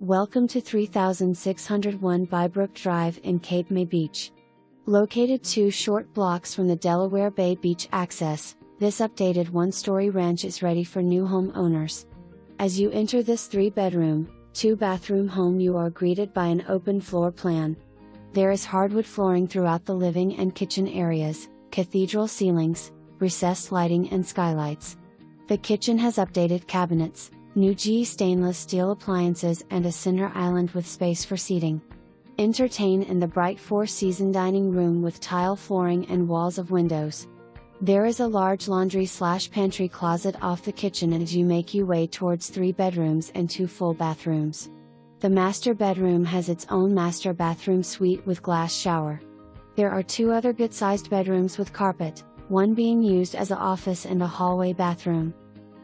Welcome to 3601 Bybrook Drive in Cape May Beach. Located 2 short blocks from the Delaware Bay Beach access, this updated one-story ranch is ready for new home owners. As you enter this 3-bedroom, 2-bathroom home, you are greeted by an open floor plan. There is hardwood flooring throughout the living and kitchen areas, cathedral ceilings, recessed lighting and skylights. The kitchen has updated cabinets, new stainless steel appliances and a center island with space for seating. Entertain in the bright 4-season dining room with tile flooring and walls of windows. There is a large laundry/pantry closet off the kitchen as you make your way towards 3 bedrooms and 2 full bathrooms. The master bedroom has its own master bathroom suite with glass shower. There are 2 other good-sized bedrooms with carpet, one being used as an office and a hallway bathroom.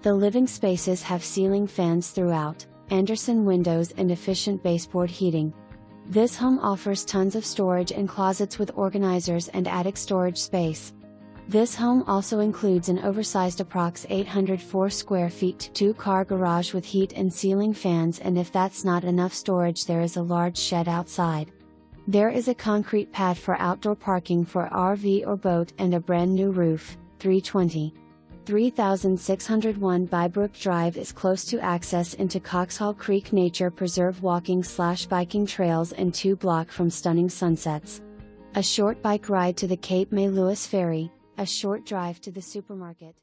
The living spaces have ceiling fans throughout, Anderson windows and efficient baseboard heating. This home offers tons of storage and closets with organizers and attic storage space. This home also includes an oversized approx 804 square feet 2-car garage with heat and ceiling fans, and if that's not enough storage, there is a large shed outside. There is a concrete pad for outdoor parking for RV or boat and a brand new roof. 3601 Bybrook Drive is close to access into Cox Hall Creek Nature Preserve walking/biking trails and 2 blocks from stunning sunsets. A short bike ride to the Cape May Lewes Ferry, a short drive to the supermarket.